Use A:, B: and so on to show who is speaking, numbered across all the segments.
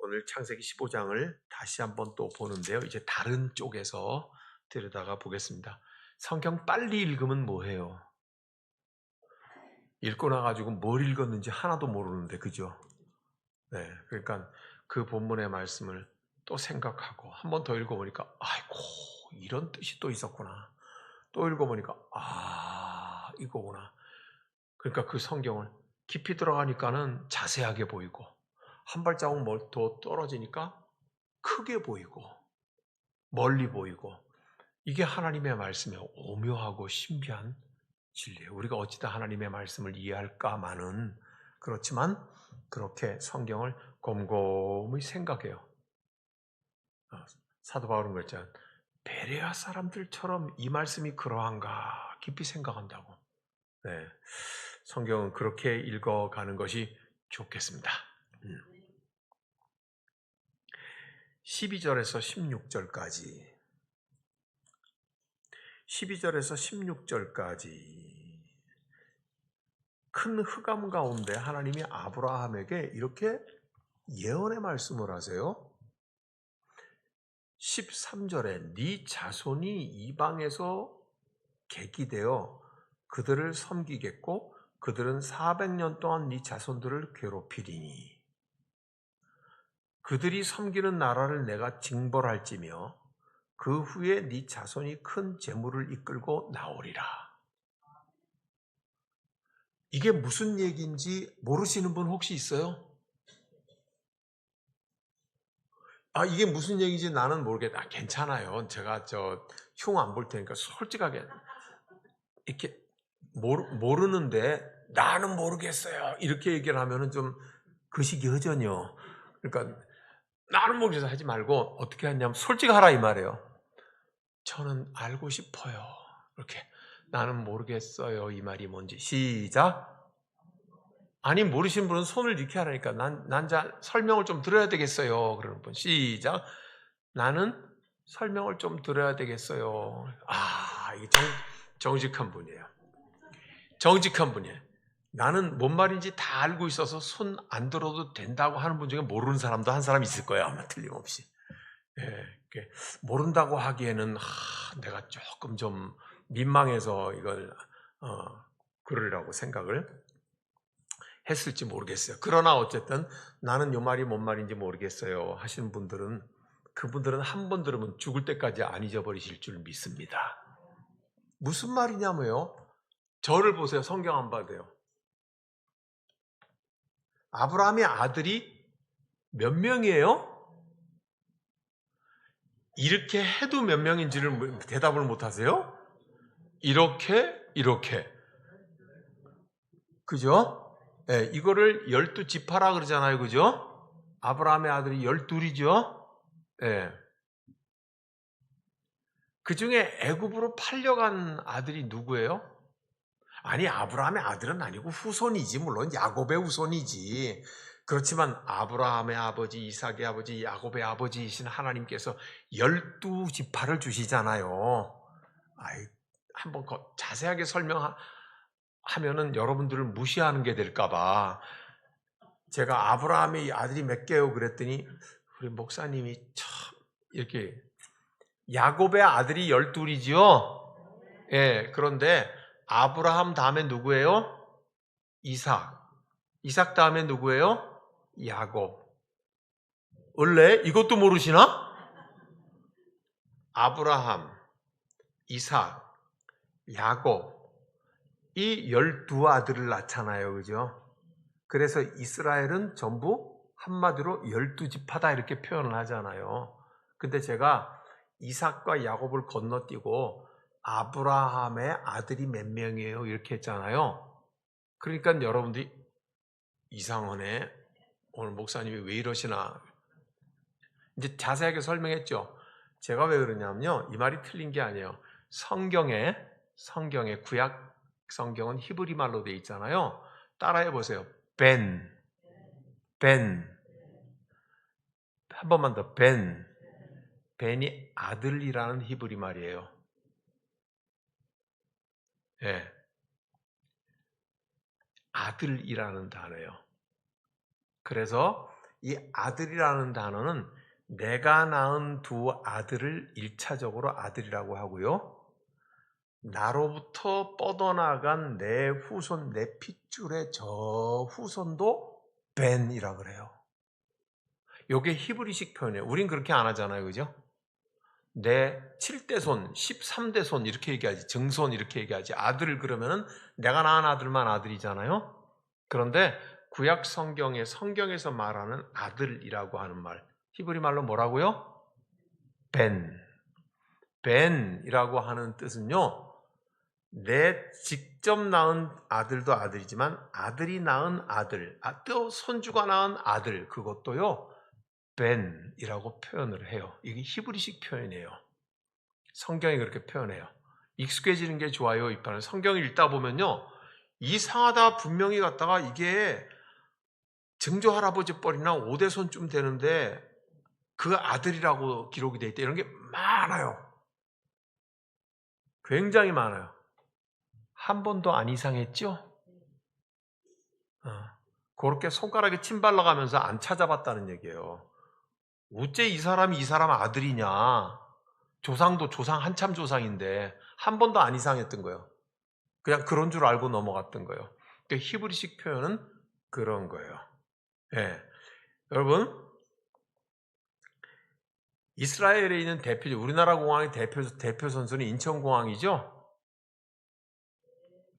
A: 오늘 창세기 15장을 다시 한번 또 보는데요. 이제 다른 쪽에서 들여다가 보겠습니다. 성경 빨리 읽으면 뭐해요? 읽고 나가지고 뭘 읽었는지 하나도 모르는데, 그죠? 네, 그러니까 그 본문의 말씀을 또 생각하고 한 번 더 읽어보니까 아이고, 이런 뜻이 또 있었구나. 또 읽어보니까 이거구나. 그러니까 그 성경을 깊이 들어가니까는 자세하게 보이고, 한 발자국 더 떨어지니까 크게 보이고 멀리 보이고, 이게 하나님의 말씀의 오묘하고 신비한 진리예요. 우리가 어찌다 하나님의 말씀을 이해할까마는 그렇지만 그렇게 성경을 곰곰이 생각해요. 사도 바울은 그랬잖아요. 베레아 사람들처럼 이 말씀이 그러한가 깊이 생각한다고. 네, 성경은 그렇게 읽어가는 것이 좋겠습니다. 12절에서 16절까지 12절에서 16절까지 큰 흑암 가운데 하나님이 아브라함에게 이렇게 예언의 말씀을 하세요. 13절에 네 자손이 이방에서 객이되어 그들을 섬기겠고 그들은 400년 동안 네 자손들을 괴롭히리니 그들이 섬기는 나라를 내가 징벌할지며 그 후에 네 자손이 큰 재물을 이끌고 나오리라. 이게 무슨 얘기인지 모르시는 분 혹시 있어요? 이게 무슨 얘기인지 나는 모르겠다. 괜찮아요. 제가 흉 안 볼 테니까 솔직하게 이렇게 모르는데 나는 모르겠어요. 이렇게 얘기를 하면은 좀 그시기허전이요. 그러니까 나는 모르겠어요 하지 말고 어떻게 하냐면 솔직하라 이 말이에요. 저는 알고 싶어요. 이렇게 나는 모르겠어요. 이 말이 뭔지 시작. 아니 모르신 분은 손을 이렇게 하라니까 난 설명을 좀 들어야 되겠어요. 그러는 분 시작. 나는 설명을 좀 들어야 되겠어요. 이게 정직한 분이에요. 정직한 분이에요. 나는 뭔 말인지 다 알고 있어서 손 안 들어도 된다고 하는 분 중에 모르는 사람도 한 사람 있을 거예요. 아마 틀림없이. 모른다고 하기에는 내가 조금 좀 민망해서 이걸 그러려고 생각을 했을지 모르겠어요. 그러나 어쨌든 나는 이 말이 뭔 말인지 모르겠어요 하시는 분들은 그분들은 한 번 들으면 죽을 때까지 안 잊어버리실 줄 믿습니다. 무슨 말이냐면요. 저를 보세요. 성경 안 봐도요. 아브라함의 아들이 몇 명이에요? 이렇게 해도 몇 명인지를 대답을 못 하세요? 이렇게. 그죠? 네, 이거를 12지파라 그러잖아요. 그죠? 아브라함의 아들이 12이죠? 네. 그 중에 애굽으로 팔려간 아들이 누구예요? 아니, 아브라함의 아들은 아니고 후손이지. 물론 야곱의 후손이지. 그렇지만 아브라함의 아버지, 이삭의 아버지, 야곱의 아버지이신 하나님께서 12지파를 주시잖아요. 한번 자세하게 설명하면은 여러분들을 무시하는 게 될까봐 제가 아브라함의 아들이 몇 개요? 그랬더니 우리 목사님이 참 이렇게 야곱의 아들이 12이지요? 예, 그런데 아브라함 다음에 누구예요? 이삭. 이삭 다음에 누구예요? 야곱. 원래 이것도 모르시나? 아브라함, 이삭, 야곱. 이 12아들을 낳잖아요. 그죠? 그래서 이스라엘은 전부 한마디로 12지파다 이렇게 표현을 하잖아요. 근데 제가 이삭과 야곱을 건너뛰고 아브라함의 아들이 몇 명이에요? 이렇게 했잖아요. 그러니까 여러분들이 이상하네. 오늘 목사님이 왜 이러시나. 이제 자세하게 설명했죠. 제가 왜 그러냐면요. 이 말이 틀린 게 아니에요. 성경에 구약 성경은 히브리 말로 되어 있잖아요. 따라해 보세요. 벤. 한 번만 더. 벤이 아들이라는 히브리 말이에요. 예. 아들이라는 단어예요. 그래서 이 아들이라는 단어는 내가 낳은 두 아들을 1차적으로 아들이라고 하고요. 나로부터 뻗어나간 내 후손, 내 핏줄의 저 후손도 벤이라 그래요. 이게 히브리식 표현이에요. 우린 그렇게 안 하잖아요. 그죠? 내 7대 손, 13대 손 이렇게 얘기하지. 증손 이렇게 얘기하지. 아들 그러면은 내가 낳은 아들만 아들이잖아요. 그런데 구약 성경에서 말하는 아들이라고 하는 말, 히브리 말로 뭐라고요? 벤. 벤이라고 하는 뜻은요. 내 직접 낳은 아들도 아들이지만 아들이 낳은 아들, 또 손주가 낳은 아들, 그것도요. 벤이라고 표현을 해요. 이게 히브리식 표현이에요. 성경이 그렇게 표현해요. 익숙해지는 게 좋아요. 이 판은 성경을 읽다 보면요. 이상하다 분명히 갖다가 이게 증조 할아버지 뻘이나 5대 손쯤 되는데 그 아들이라고 기록이 돼 있다. 이런 게 많아요. 굉장히 많아요. 한 번도 안 이상했죠? 그렇게 손가락에 침 발라가면서 안 찾아봤다는 얘기예요. 어째 이 사람이 이 사람 아들이냐? 조상도 조상 한참 조상인데 한 번도 안 이상했던 거예요. 그냥 그런 줄 알고 넘어갔던 거예요. 그러니까 히브리식 표현은 그런 거예요. 예. 여러분, 이스라엘에 있는 우리나라 공항의 대표 선수는 인천공항이죠?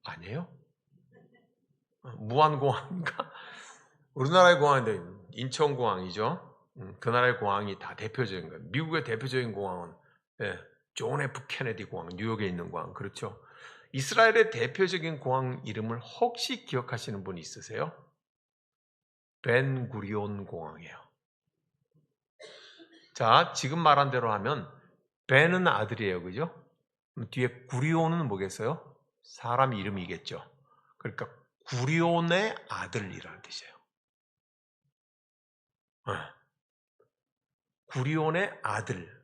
A: 아니에요? 무안공항인가? 우리나라의 공항인데 인천공항이죠. 그 나라의 공항이 다 대표적인 거예요. 미국의 대표적인 공항은 존 F 케네디 공항, 뉴욕에 있는 공항, 그렇죠? 이스라엘의 대표적인 공항 이름을 혹시 기억하시는 분 있으세요? 벤구리온 공항이에요. 자, 지금 말한 대로 하면 벤은 아들이에요, 그죠? 뒤에 구리온은 뭐겠어요? 사람 이름이겠죠. 그러니까 구리온의 아들이라는 뜻이에요. 구리온의 아들.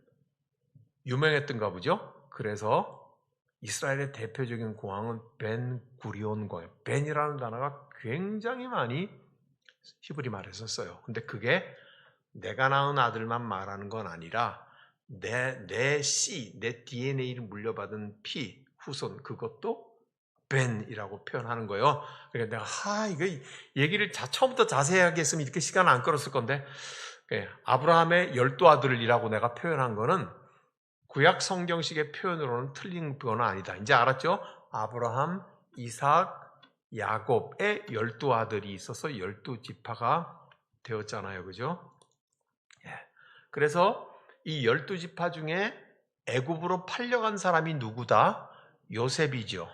A: 유명했던가 보죠? 그래서 이스라엘의 대표적인 공항은 벤구리온 공항. 벤이라는 단어가 굉장히 많이 히브리 말에서 써요. 근데 그게 내가 낳은 아들만 말하는 건 아니라 내 씨, 내 DNA를 물려받은 피, 후손, 그것도 벤이라고 표현하는 거예요. 그러니까 내가 이거 얘기를 처음부터 자세하게 했으면 이렇게 시간 안 끌었을 건데 아브라함의 12아들이라고 내가 표현한 거는 구약 성경식의 표현으로는 틀린 건 아니다. 이제 알았죠? 아브라함, 이삭, 야곱의 12아들이 있어서 12지파가 되었잖아요. 그죠? 그래서 이 12지파 중에 애굽으로 팔려간 사람이 누구다? 요셉이죠.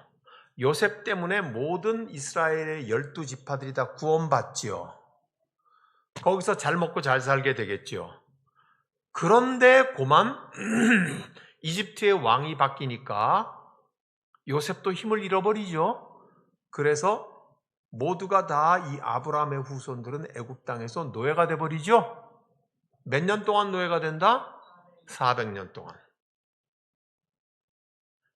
A: 요셉 때문에 모든 이스라엘의 12지파들이 다 구원받지요. 거기서 잘 먹고 잘 살게 되겠죠. 그런데 고만 이집트의 왕이 바뀌니까 요셉도 힘을 잃어버리죠. 그래서 모두가 다 이 아브라함의 후손들은 애굽 땅에서 노예가 돼버리죠. 몇 년 동안 노예가 된다? 400년 동안.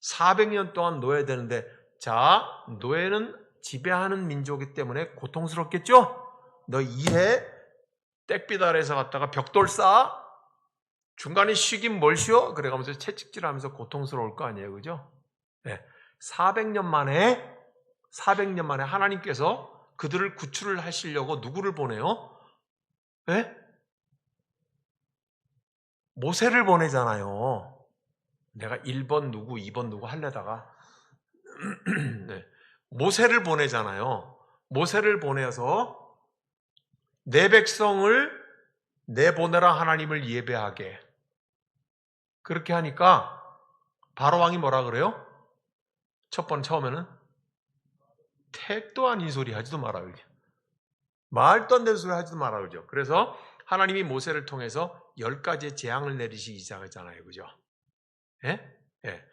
A: 400년 동안 노예되는데, 자, 노예는 지배하는 민족이기 때문에 고통스럽겠죠? 너 일해? 땡빛 아래에서 갔다가 벽돌 쌓아? 중간에 쉬긴 뭘 쉬어? 그래가면서 채찍질하면서 고통스러울 거 아니에요, 그죠? 네. 400년 만에 하나님께서 그들을 구출을 하시려고 누구를 보내요? 네? 모세를 보내잖아요. 내가 1번 누구, 2번 누구 하려다가 네. 모세를 보내잖아요. 모세를 보내서 내 백성을 내보내라 하나님을 예배하게. 그렇게 하니까 바로왕이 뭐라 그래요? 처음에는 택도 아닌 소리 하지도 마라 그러죠. 말도 안 되는 소리 하지도 마라 그러죠. 그래서 하나님이 모세를 통해서 10가지의 재앙을 내리시기 시작하잖아요. 그죠? 예? 예.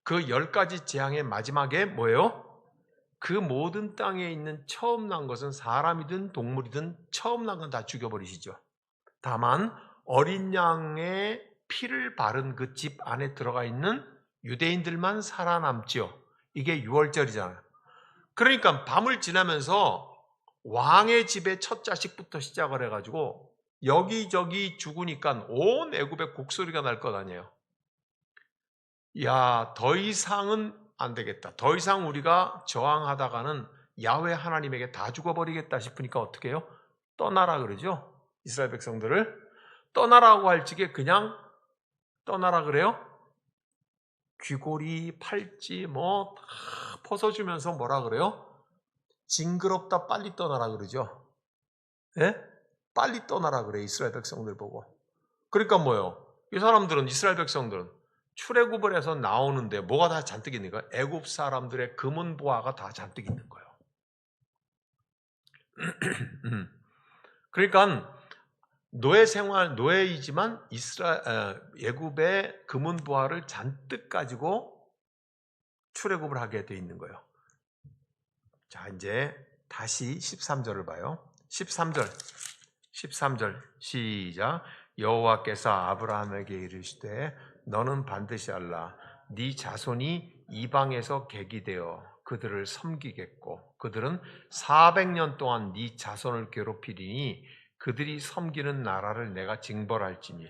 A: 그 10가지 재앙의 마지막에 뭐예요? 그 모든 땅에 있는 처음 난 것은 사람이든 동물이든 처음 난 건 다 죽여버리시죠. 다만 어린 양의 피를 바른 그 집 안에 들어가 있는 유대인들만 살아남죠. 이게 6월절이잖아요. 그러니까 밤을 지나면서 왕의 집의 첫 자식부터 시작을 해가지고 여기저기 죽으니까 온 애굽에 곡소리가 날 것 아니에요. 야, 더 이상은 안 되겠다. 더 이상 우리가 저항하다가는 야훼 하나님에게 다 죽어버리겠다 싶으니까 어떻게 해요? 떠나라 그러죠. 이스라엘 백성들을 떠나라고 할 적에 그냥 떠나라 그래요? 귀고리, 팔찌 뭐 다 벗어주면서 뭐라 그래요? 징그럽다, 빨리 떠나라 그러죠. 예? 빨리 떠나라 그래, 이스라엘 백성들 보고. 그러니까 뭐예요? 이 사람들은, 이스라엘 백성들은 출애굽을 해서 나오는데 뭐가 다 잔뜩 있는 거예요? 애굽 사람들의 금은 보화가 다 잔뜩 있는 거예요. 그러니까 노예 생활, 노예이지만 애굽의 금은 보화를 잔뜩 가지고 출애굽을 하게 돼 있는 거예요. 자, 이제 다시 13절을 봐요. 13절 시작. 여호와께서 아브라함에게 이르시되 너는 반드시 알라. 네 자손이 이방에서 객이 되어 그들을 섬기겠고 그들은 400년 동안 네 자손을 괴롭히리니 그들이 섬기는 나라를 내가 징벌할지니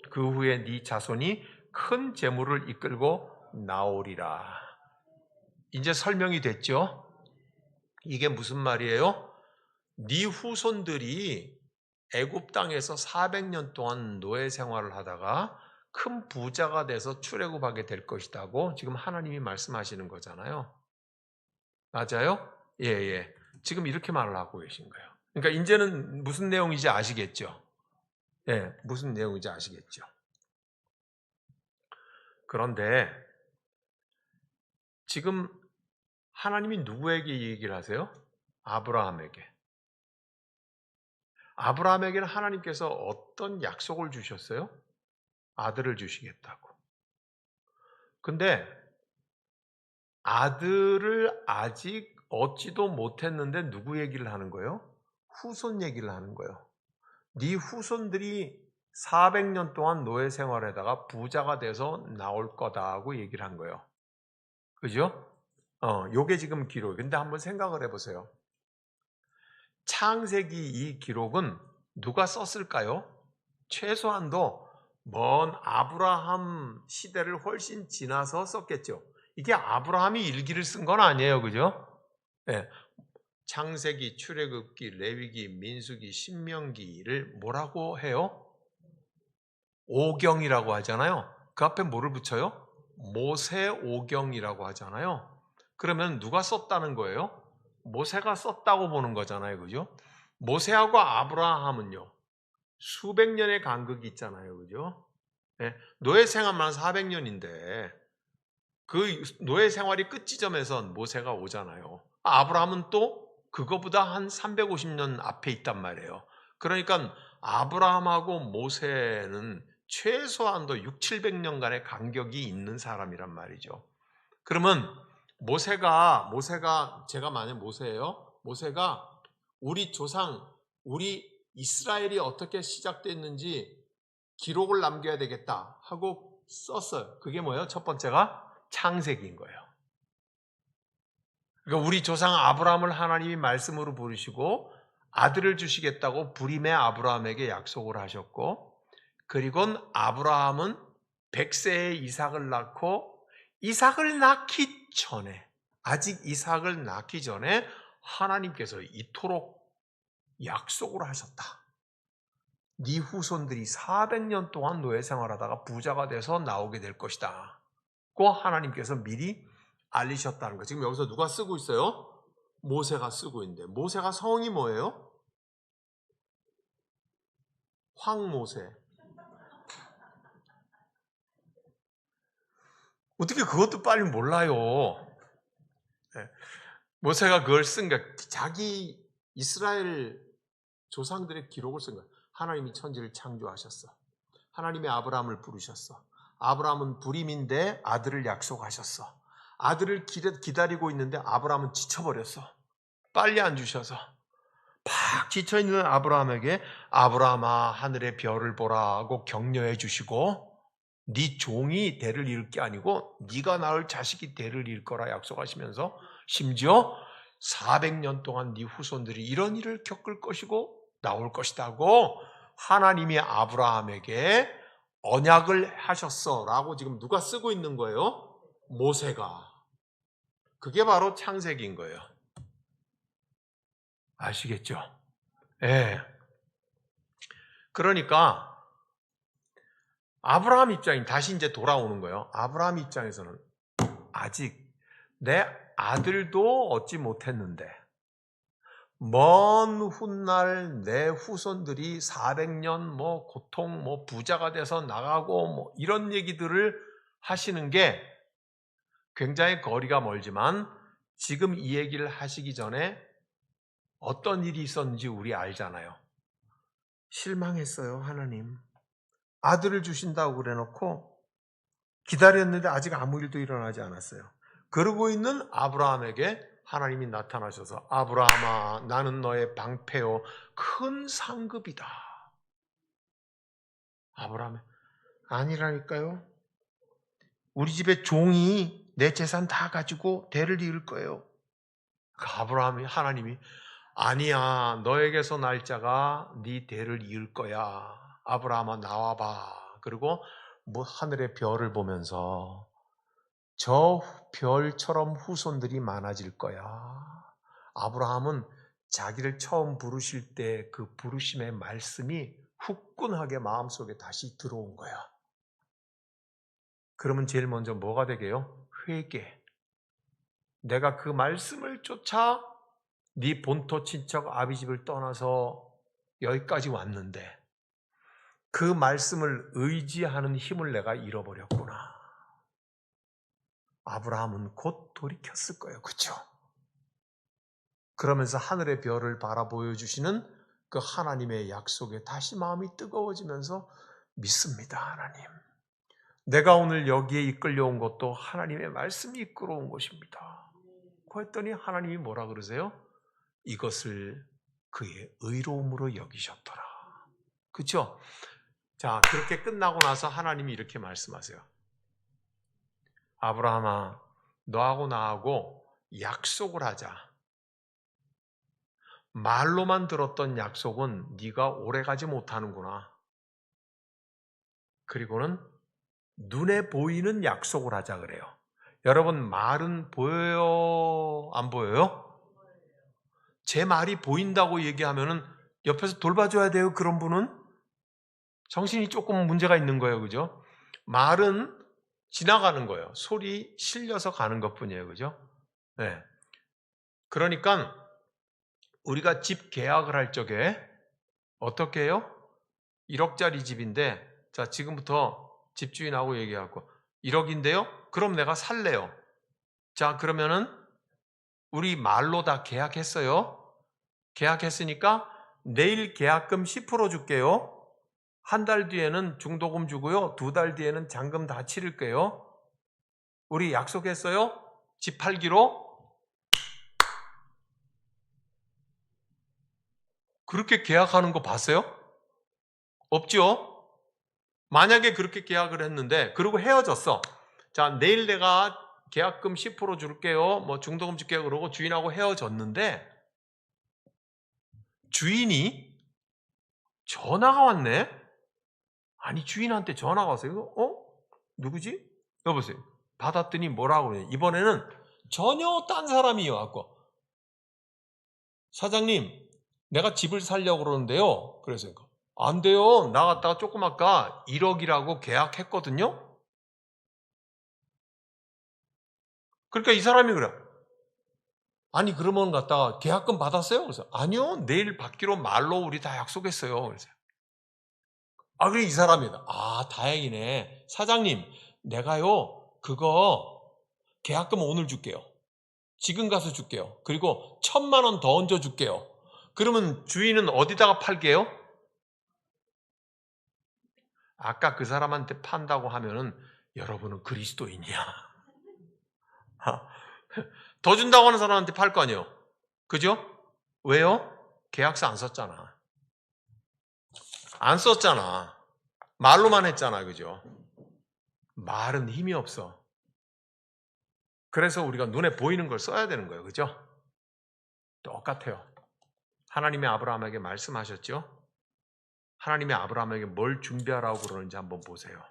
A: 그 후에 네 자손이 큰 재물을 이끌고 나오리라. 이제 설명이 됐죠? 이게 무슨 말이에요? 네 후손들이 애굽 땅에서 400년 동안 노예 생활을 하다가 큰 부자가 돼서 출애굽하게 될 것이라고 지금 하나님이 말씀하시는 거잖아요. 맞아요? 예. 지금 이렇게 말을 하고 계신 거예요. 그러니까 이제는 무슨 내용인지 아시겠죠? 예, 무슨 내용인지 아시겠죠? 그런데 지금 하나님이 누구에게 얘기를 하세요? 아브라함에게. 아브라함에게는 하나님께서 어떤 약속을 주셨어요? 아들을 주시겠다고. 근데 아들을 아직 얻지도 못했는데 누구 얘기를 하는 거예요? 후손 얘기를 하는 거예요. 네 후손들이 400년 동안 노예 생활에다가 부자가 돼서 나올 거다고 얘기를 한 거예요. 그죠? 요게 지금 기록. 근데 한번 생각을 해보세요. 창세기 이 기록은 누가 썼을까요? 최소한도 먼 아브라함 시대를 훨씬 지나서 썼겠죠. 이게 아브라함이 일기를 쓴 건 아니에요. 그죠? 네. 창세기, 출애굽기, 레위기, 민수기, 신명기를 뭐라고 해요? 오경이라고 하잖아요. 그 앞에 뭐를 붙여요? 모세오경이라고 하잖아요. 그러면 누가 썼다는 거예요? 모세가 썼다고 보는 거잖아요. 그죠? 모세하고 아브라함은요. 수백 년의 간극이 있잖아요. 그죠? 네. 노예 생활만 400년인데 그 노예 생활이 끝 지점에선 모세가 오잖아요. 아브라함은 또 그거보다 한 350년 앞에 있단 말이에요. 그러니까 아브라함하고 모세는 최소한도 6, 700년간의 간격이 있는 사람이란 말이죠. 그러면 모세가 제가 만약 모세예요. 모세가 우리 조상, 우리 이스라엘이 어떻게 시작됐는지 기록을 남겨야 되겠다 하고 썼어요. 그게 뭐예요? 첫 번째가 창세기인 거예요. 그러니까 우리 조상 아브라함을 하나님이 말씀으로 부르시고 아들을 주시겠다고 불임의 아브라함에게 약속을 하셨고, 그리고 아브라함은 100세에 이삭을 낳고 이삭을 낳기 전에, 아직 이삭을 낳기 전에 하나님께서 이토록 약속을 하셨다. 네 후손들이 400년 동안 노예 생활하다가 부자가 돼서 나오게 될 것이다. 고 하나님께서 미리 알리셨다는 거. 지금 여기서 누가 쓰고 있어요? 모세가 쓰고 있는데, 모세가 성이 뭐예요? 황모세. 어떻게 그것도 빨리 몰라요? 네. 모세가 그걸 쓴 거야. 자기 이스라엘 조상들의 기록을 쓴 거야. 하나님이 천지를 창조하셨어. 하나님이 아브라함을 부르셨어. 아브라함은 불임인데 아들을 약속하셨어. 아들을 기다리고 있는데 아브라함은 지쳐버렸어. 빨리 안 주셔서. 팍 지쳐있는 아브라함에게 아브라함아 하늘의 별을 보라 하고 격려해 주시고, 네 종이 대를 이을 게 아니고 네가 낳을 자식이 대를 이을 거라 약속하시면서 심지어 400년 동안 네 후손들이 이런 일을 겪을 것이고 나올 것이다고 하나님이 아브라함에게 언약을 하셨어 라고 지금 누가 쓰고 있는 거예요? 모세가. 그게 바로 창세기인 거예요. 아시겠죠? 예. 그러니까 아브라함 입장이 다시 이제 돌아오는 거예요. 아브라함 입장에서는 아직 내 아들도 얻지 못했는데 먼 훗날 내 후손들이 400년 뭐 고통 뭐 부자가 돼서 나가고 뭐 이런 얘기들을 하시는 게 굉장히 거리가 멀지만 지금 이 얘기를 하시기 전에 어떤 일이 있었는지 우리 알잖아요. 실망했어요, 하나님. 아들을 주신다고 그래놓고 기다렸는데 아직 아무 일도 일어나지 않았어요. 그러고 있는 아브라함에게 하나님이 나타나셔서 아브라함아 나는 너의 방패요 큰 상급이다. 아브라함이 아니라니까요. 우리 집에 종이 내 재산 다 가지고 대를 이을 거예요. 아브라함이 하나님이 아니야 너에게서 날 자가 네 대를 이을 거야. 아브라함아 나와봐. 그리고 뭐 하늘의 별을 보면서 저 별처럼 후손들이 많아질 거야. 아브라함은 자기를 처음 부르실 때 그 부르심의 말씀이 후끈하게 마음속에 다시 들어온 거야. 그러면 제일 먼저 뭐가 되게요? 회개. 내가 그 말씀을 쫓아 네 본토 친척 아비집을 떠나서 여기까지 왔는데 그 말씀을 의지하는 힘을 내가 잃어버렸구나. 아브라함은 곧 돌이켰을 거예요. 그렇죠? 그러면서 하늘의 별을 바라보여주시는 그 하나님의 약속에 다시 마음이 뜨거워지면서 믿습니다. 하나님. 내가 오늘 여기에 이끌려온 것도 하나님의 말씀이 이끌어온 것입니다. 그랬더니 하나님이 뭐라 그러세요? 이것을 그의 의로움으로 여기셨더라. 그렇죠? 자, 그렇게 끝나고 나서 하나님이 이렇게 말씀하세요. 아브라함아, 너하고 나하고 약속을 하자. 말로만 들었던 약속은 네가 오래가지 못하는구나. 그리고는 눈에 보이는 약속을 하자 그래요. 여러분 말은 보여요? 안 보여요? 제 말이 보인다고 얘기하면은 옆에서 돌봐줘야 돼요. 그런 분은 정신이 조금 문제가 있는 거예요. 그죠? 말은 지나가는 거예요. 소리 실려서 가는 것뿐이에요. 그죠? 네. 그러니까 우리가 집 계약을 할 적에 어떻게 해요? 1억짜리 집인데 자 지금부터 집주인하고 얘기하고 1억인데요? 그럼 내가 살래요. 자 그러면은 우리 말로 다 계약했어요. 계약했으니까 내일 계약금 10% 줄게요. 한 달 뒤에는 중도금 주고요. 2달 뒤에는 잔금 다 치를게요. 우리 약속했어요? 집 팔기로? 그렇게 계약하는 거 봤어요? 없죠? 만약에 그렇게 계약을 했는데 그리고 헤어졌어. 자 내일 내가 계약금 10% 줄게요. 뭐 중도금 줄게요. 그러고 주인하고 헤어졌는데 주인이 전화가 왔네. 아니 주인한테 전화가 왔어요. 누구지? 여보세요. 받았더니 뭐라고 그래요? 이번에는 전혀 딴 사람이 와갖고 사장님 내가 집을 살려고 그러는데요. 그래서 안 돼요. 나갔다가 조금 아까 1억이라고 계약했거든요. 그러니까 이 사람이 그래. 아니 그러면 갔다가 계약금 받았어요? 그래서 아니요. 내일 받기로 말로 우리 다 약속했어요. 그래서 그래 이 사람이다. 다행이네. 사장님 내가요 그거 계약금 오늘 줄게요. 지금 가서 줄게요. 그리고 1,000만 원 더 얹어 줄게요. 그러면 주인은 어디다가 팔게요? 아까 그 사람한테 판다고 하면은 여러분은 그리스도인이야. 더 준다고 하는 사람한테 팔 거 아니에요. 그죠? 왜요? 계약서 안 썼잖아. 안 썼잖아. 말로만 했잖아. 그죠? 말은 힘이 없어. 그래서 우리가 눈에 보이는 걸 써야 되는 거예요. 그죠? 똑같아요. 하나님이 아브라함에게 말씀하셨죠? 하나님이 아브라함에게 뭘 준비하라고 그러는지 한번 보세요.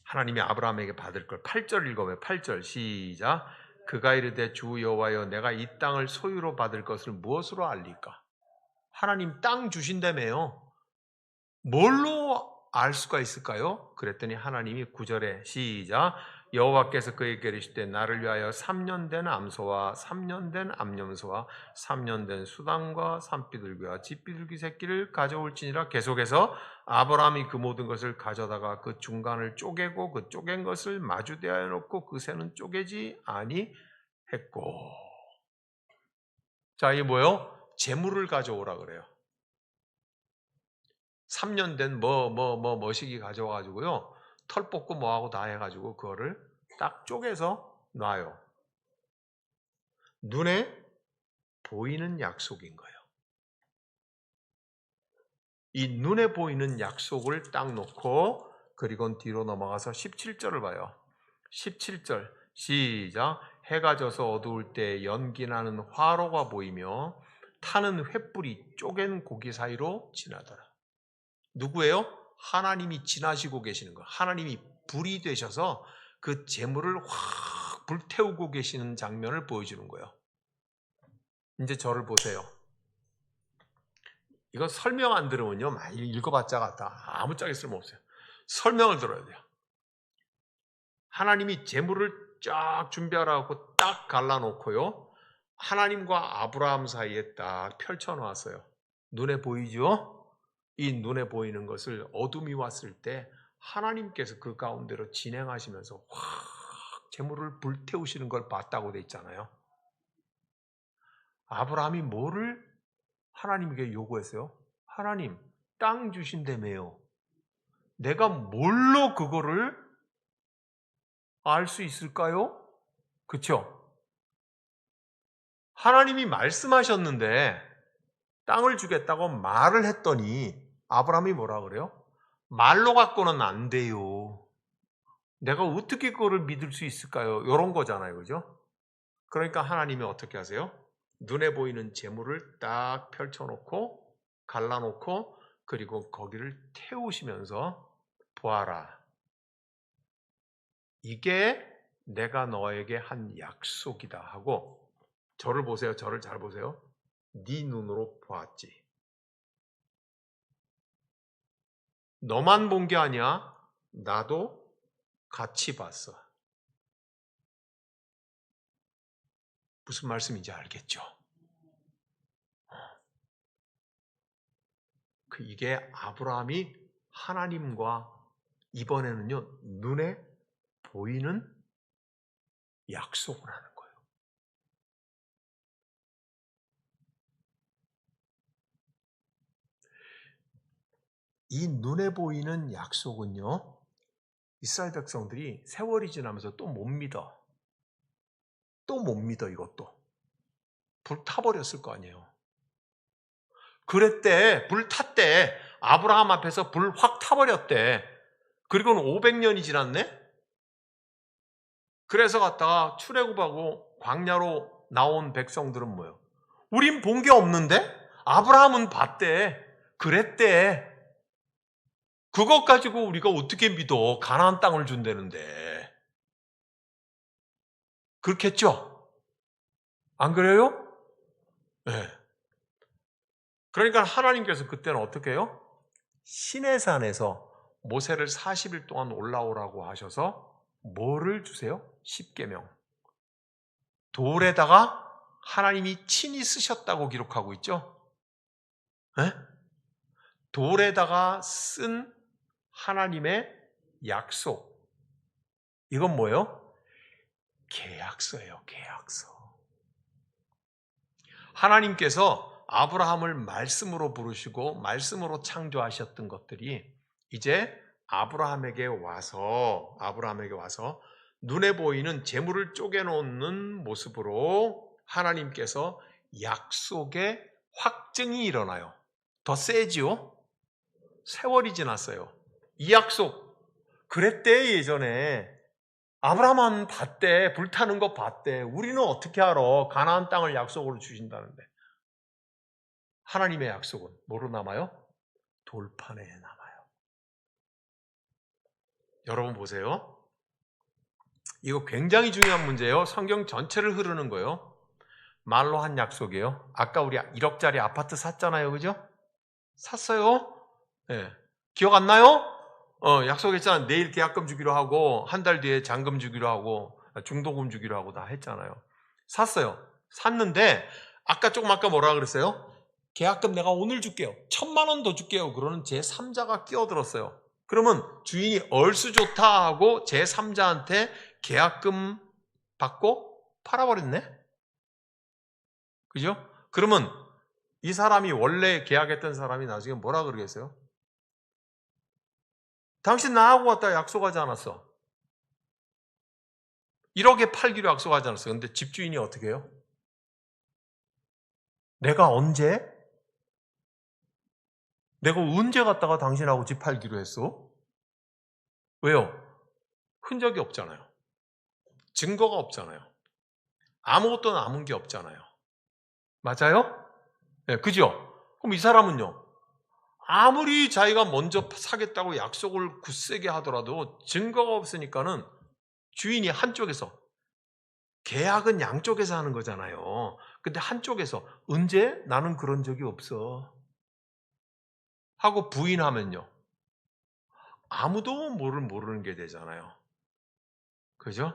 A: 하나님이 아브라함에게 받을 걸 8절 읽어봐요. 8절 시작. 그가 이르되 주 여호와여 내가 이 땅을 소유로 받을 것을 무엇으로 알리까? 하나님 땅 주신다며요. 뭘로 알 수가 있을까요? 그랬더니 하나님이 9절에 시작. 여호와께서 그에게 이르시되 나를 위하여 3년 된 암소와 3년 된 암염소와 3년 된 수단과 산비둘기와 집비둘기 새끼를 가져올지니라. 계속해서 아브라함이 그 모든 것을 가져다가 그 중간을 쪼개고 그 쪼갠 것을 마주대하여 놓고 그 새는 쪼개지 아니했고. 자, 이게 뭐예요? 재물을 가져오라 그래요. 3년 된 머시기 가져와가지고요. 털 뽑고 뭐하고 다 해가지고 그거를 딱 쪼개서 놔요. 눈에 보이는 약속인 거예요. 이 눈에 보이는 약속을 딱 놓고 그리고 뒤로 넘어가서 17절을 봐요. 17절 시작. 해가 져서 어두울 때 연기나는 화로가 보이며 타는 횃불이 쪼갠 고기 사이로 지나더라. 누구예요? 하나님이 지나시고 계시는 거예요. 하나님이 불이 되셔서 그 재물을 확 불태우고 계시는 장면을 보여주는 거예요. 이제 저를 보세요. 이거 설명 안 들으면요, 많이 읽어봤자 다 아무짝에 쓸모없어요. 설명을 들어야 돼요. 하나님이 재물을 쫙 준비하라고 딱 갈라놓고요, 하나님과 아브라함 사이에 딱 펼쳐놓았어요. 눈에 보이죠? 이 눈에 보이는 것을 어둠이 왔을 때 하나님께서 그 가운데로 진행하시면서 확 재물을 불태우시는 걸 봤다고 돼 있잖아요. 아브라함이 뭐를 하나님께 요구했어요? 하나님, 땅 주신다며요. 내가 뭘로 그거를 알 수 있을까요? 그렇죠? 하나님이 말씀하셨는데 땅을 주겠다고 말을 했더니 아브라함이 뭐라 그래요? 말로 갖고는 안 돼요. 내가 어떻게 그거를 믿을 수 있을까요? 이런 거잖아요. 그죠? 그러니까 하나님이 어떻게 하세요? 눈에 보이는 재물을 딱 펼쳐놓고 갈라놓고 그리고 거기를 태우시면서 보아라. 이게 내가 너에게 한 약속이다 하고 저를 보세요. 저를 잘 보세요. 네 눈으로 보았지. 너만 본 게 아니야. 나도 같이 봤어. 무슨 말씀인지 알겠죠? 이게 아브라함이 하나님과 이번에는요, 눈에 보이는 약속을 하는 거예요. 이 눈에 보이는 약속은요, 이스라엘 백성들이 세월이 지나면서 또 못 믿어. 또 못 믿어, 이것도. 불 타버렸을 거 아니에요. 그랬대, 불 탔대. 아브라함 앞에서 불 확 타버렸대. 그리고는 500년이 지났네? 그래서 갔다가 출애굽하고 광야로 나온 백성들은 뭐예요? 우린 본 게 없는데? 아브라함은 봤대. 그랬대. 그것 가지고 우리가 어떻게 믿어? 가나안 땅을 준다는데. 그렇겠죠? 안 그래요? 네. 그러니까 하나님께서 그때는 어떻게 해요? 시내산에서 모세를 40일 동안 올라오라고 하셔서 뭐를 주세요? 십계명. 돌에다가 하나님이 친히 쓰셨다고 기록하고 있죠? 네? 돌에다가 쓴 하나님의 약속. 이건 뭐예요? 계약서예요, 계약서. 하나님께서 아브라함을 말씀으로 부르시고 말씀으로 창조하셨던 것들이 이제 아브라함에게 와서 눈에 보이는 재물을 쪼개놓는 모습으로 하나님께서 약속의 확증이 일어나요. 더 세지요? 세월이 지났어요. 이 약속 그랬대. 예전에 아브라함은 봤대. 불타는 거 봤대. 우리는 어떻게 알아? 가나안 땅을 약속으로 주신다는데. 하나님의 약속은 뭐로 남아요? 돌판에 남아요. 여러분 보세요. 이거 굉장히 중요한 문제예요. 성경 전체를 흐르는 거예요. 말로 한 약속이에요. 아까 우리 1억짜리 아파트 샀잖아요. 그죠? 샀어요. 네. 기억 안 나요? 약속했잖아. 내일 계약금 주기로 하고 한 달 뒤에 잔금 주기로 하고 중도금 주기로 하고 다 했잖아요. 샀어요. 샀는데 아까 뭐라 그랬어요? 계약금 내가 오늘 줄게요. 1,000만 원 더 줄게요. 그러는 제3자가 끼어들었어요. 그러면 주인이 얼쑤 좋다 하고 제3자한테 계약금 받고 팔아버렸네? 그죠? 그러면 이 사람이 원래 계약했던 사람이 나중에 뭐라 그러겠어요? 당신 나하고 왔다 약속하지 않았어. 1억에 팔기로 약속하지 않았어. 근데 집주인이 어떻게 해요? 내가 언제 갔다가 당신하고 집 팔기로 했어? 왜요? 흔적이 없잖아요. 증거가 없잖아요. 아무것도 남은 게 없잖아요. 맞아요? 네, 그죠? 그럼 이 사람은요, 아무리 자기가 먼저 사겠다고 약속을 굳세게 하더라도 증거가 없으니까는 주인이 한쪽에서, 계약은 양쪽에서 하는 거잖아요. 근데 한쪽에서 언제? 나는 그런 적이 없어 하고 부인하면요, 아무도 모르는 게 되잖아요. 그죠?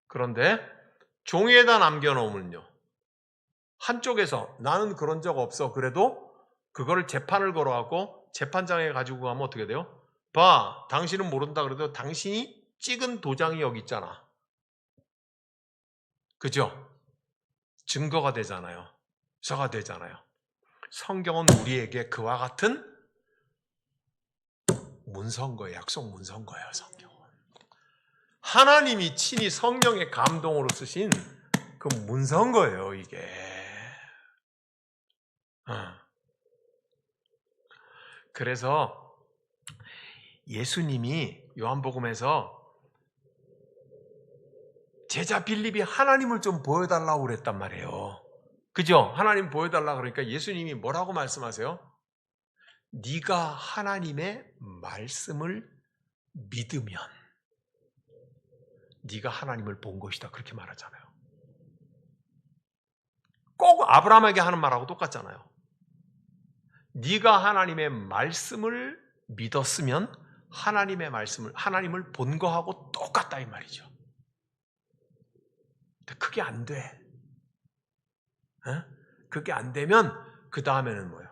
A: 그런데 종이에다 남겨놓으면요, 한쪽에서 나는 그런 적 없어 그래도 그거를 재판을 걸어갖고 재판장에 가지고 가면 어떻게 돼요? 봐, 당신은 모른다 그래도 당신이 찍은 도장이 여기 있잖아. 그죠? 증거가 되잖아요. 서가 되잖아요. 성경은 우리에게 그와 같은 문서인 거예요. 약속 문서인 거예요. 성경은 하나님이 친히 성령의 감동으로 쓰신 그 문서인 거예요. 이게 그래서 예수님이 요한복음에서 제자 빌립이 하나님을 좀 보여달라고 그랬단 말이에요. 그죠? 하나님 보여달라고 그러니까 예수님이 뭐라고 말씀하세요? 네가 하나님의 말씀을 믿으면 네가 하나님을 본 것이다. 그렇게 말하잖아요. 꼭 아브라함에게 하는 말하고 똑같잖아요. 네가 하나님의 말씀을 믿었으면 하나님을 본 거하고 똑같다 이 말이죠. 근데 그게 안 돼. 그게 안 되면 그 다음에는 뭐예요?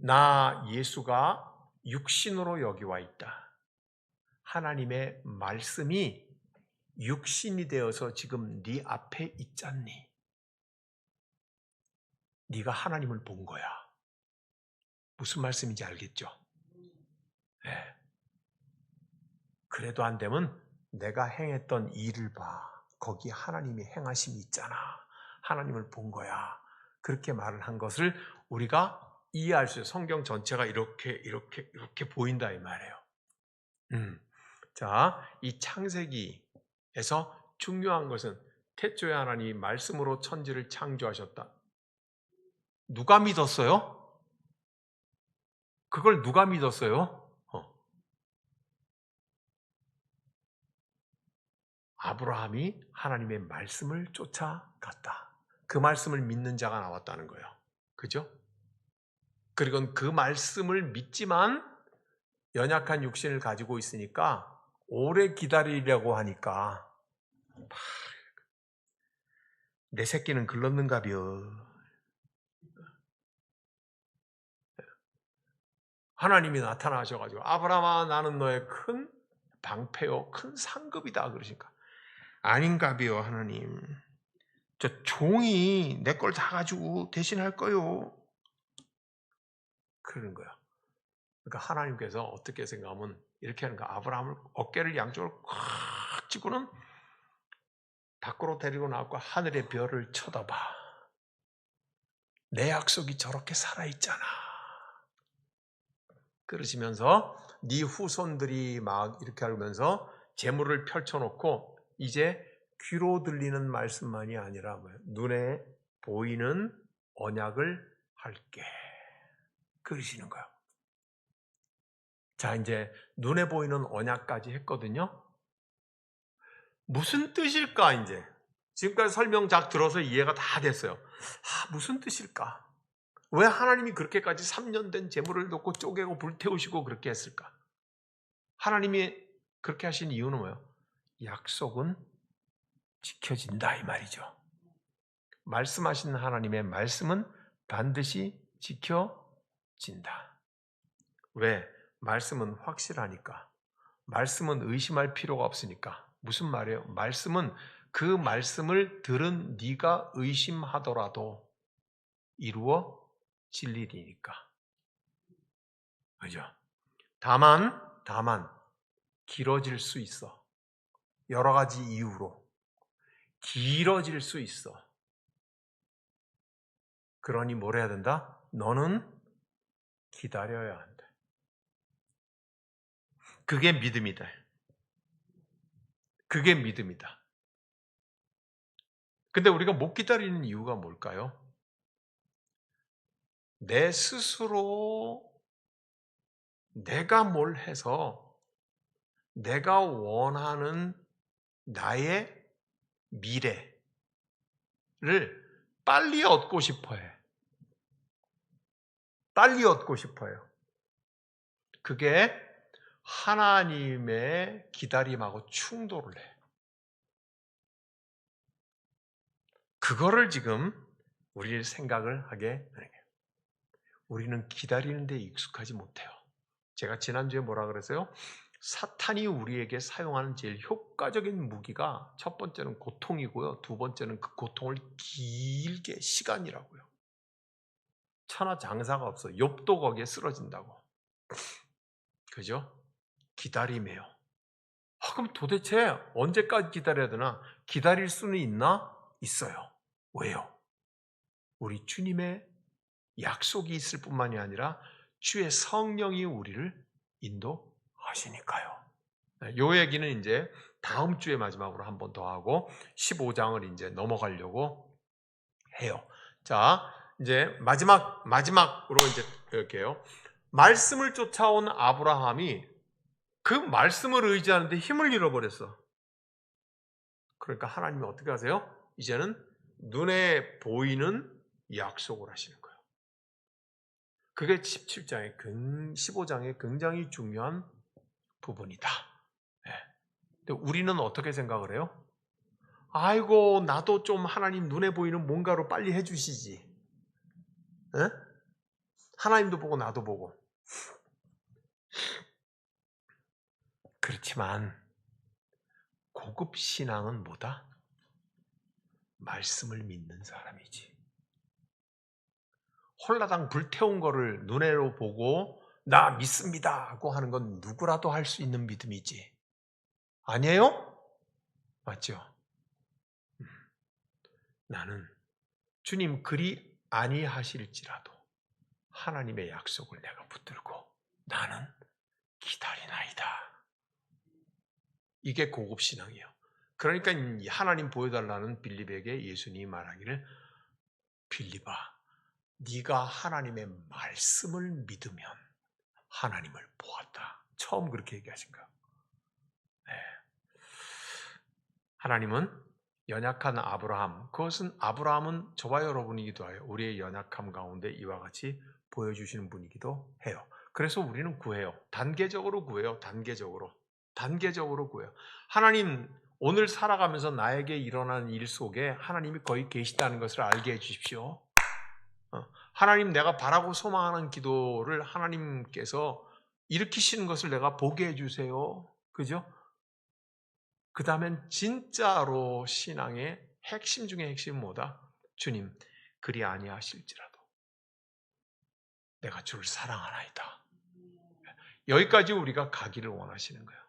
A: 나 예수가 육신으로 여기 와 있다. 하나님의 말씀이 육신이 되어서 지금 네 앞에 있잖니. 네가 하나님을 본 거야. 무슨 말씀인지 알겠죠? 네. 그래도 안 되면 내가 행했던 일을 봐. 거기 하나님이 행하심이 있잖아. 하나님을 본 거야. 그렇게 말을 한 것을 우리가 이해할 수 있어요. 성경 전체가 이렇게 보인다 이 말이에요. 자, 이 창세기에서 중요한 것은 태초에 하나님이 말씀으로 천지를 창조하셨다. 누가 믿었어요? 그걸 누가 믿었어요? 아브라함이 하나님의 말씀을 쫓아갔다. 그 말씀을 믿는 자가 나왔다는 거예요. 그죠? 그리고 그 말씀을 믿지만 연약한 육신을 가지고 있으니까 오래 기다리려고 하니까 내 새끼는 글렀는가벼. 하나님이 나타나셔가지고 아브라함아 나는 너의 큰 방패요 큰 상급이다 그러시니까 아닌가벼 하나님. 저 종이 내 걸 다 가지고 대신할 거요. 그러는 거야. 그러니까 하나님께서 어떻게 생각하면 이렇게 하는 거야. 아브라함을 어깨를 양쪽으로 꽉 쥐고는 밖으로 데리고 나왔고 하늘의 별을 쳐다봐. 내 약속이 저렇게 살아있잖아. 그러시면서 네 후손들이 막 이렇게 하면서 재물을 펼쳐놓고 이제 귀로 들리는 말씀만이 아니라 눈에 보이는 언약을 할게. 그러시는 거예요. 자, 이제 눈에 보이는 언약까지 했거든요. 무슨 뜻일까 이제? 지금까지 설명 쫙 들어서 이해가 다 됐어요. 무슨 뜻일까? 왜 하나님이 그렇게까지 3년 된 재물을 놓고 쪼개고 불태우시고 그렇게 했을까? 하나님이 그렇게 하신 이유는 뭐예요? 약속은 지켜진다 이 말이죠. 말씀하신 하나님의 말씀은 반드시 지켜진다. 왜? 말씀은 확실하니까. 말씀은 의심할 필요가 없으니까. 무슨 말이에요? 말씀은 그 말씀을 들은 네가 의심하더라도 이루어질 일이니까. 그죠? 다만 길어질 수 있어. 여러 가지 이유로 길어질 수 있어. 그러니 뭘 해야 된다? 너는 기다려야 한다. 그게 믿음이다. 그게 믿음이다. 근데 우리가 못 기다리는 이유가 뭘까요? 내 스스로 내가 뭘 해서 내가 원하는 나의 미래를 빨리 얻고 싶어 해. 빨리 얻고 싶어 해요. 그게 하나님의 기다림하고 충돌을 해. 그거를 지금 우리 생각을 하게 되는 거예요. 우리는 기다리는 데 익숙하지 못해요. 제가 지난주에 뭐라 그랬어요? 사탄이 우리에게 사용하는 제일 효과적인 무기가 첫 번째는 고통이고요. 두 번째는 그 고통을 길게 시간이라고요. 천하장사가 없어. 욥도 거기에 쓰러진다고. 그죠? 기다림이에요. 그럼 도대체 언제까지 기다려야 되나? 기다릴 수는 있나? 있어요. 왜요? 우리 주님의 약속이 있을 뿐만이 아니라 주의 성령이 우리를 인도하시니까요. 요 얘기는 이제 다음 주에 마지막으로 한 번 더 하고 15장을 이제 넘어가려고 해요. 자, 이제 마지막으로 이제 이렇게요. 말씀을 쫓아온 아브라함이 그 말씀을 의지하는데 힘을 잃어버렸어. 그러니까 하나님이 어떻게 하세요? 이제는 눈에 보이는 약속을 하시는 거예요. 그게 15장의 굉장히 중요한 부분이다. 네. 근데 우리는 어떻게 생각을 해요? 아이고, 나도 좀 하나님 눈에 보이는 뭔가로 빨리 해주시지. 네? 하나님도 보고 나도 보고. 그렇지만 고급 신앙은 뭐다? 말씀을 믿는 사람이지. 홀라당 불태운 거를 눈으로 보고 나 믿습니다 하고 하는 건 누구라도 할 수 있는 믿음이지. 아니에요? 맞죠? 나는 주님 그리 아니하실지라도 하나님의 약속을 내가 붙들고 나는 기다리나이다. 이게 고급 신앙이에요. 그러니까 하나님 보여달라는 빌립에게 예수님이 말하기를 빌립아 네가 하나님의 말씀을 믿으면 하나님을 보았다. 처음 그렇게 얘기하신 거예요. 네. 하나님은 연약한 아브라함, 그것은 아브라함은 저와 여러분이기도 해요. 우리의 연약함 가운데 이와 같이 보여주시는 분이기도 해요. 그래서 우리는 구해요. 단계적으로 구해요. 단계적으로 구해요. 하나님 오늘 살아가면서 나에게 일어난 일 속에 하나님이 거기 계시다는 것을 알게 해주십시오. 하나님 내가 바라고 소망하는 기도를 하나님께서 일으키시는 것을 내가 보게 해주세요. 그죠? 그 다음엔 진짜로 신앙의 핵심 중에 핵심은 뭐다? 주님 그리 아니하실지라도 내가 주를 사랑하나이다. 여기까지 우리가 가기를 원하시는 거예요.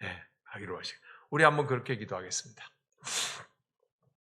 A: 네, 가기를 원하시는 거예요. 우리 한번 그렇게 기도하겠습니다.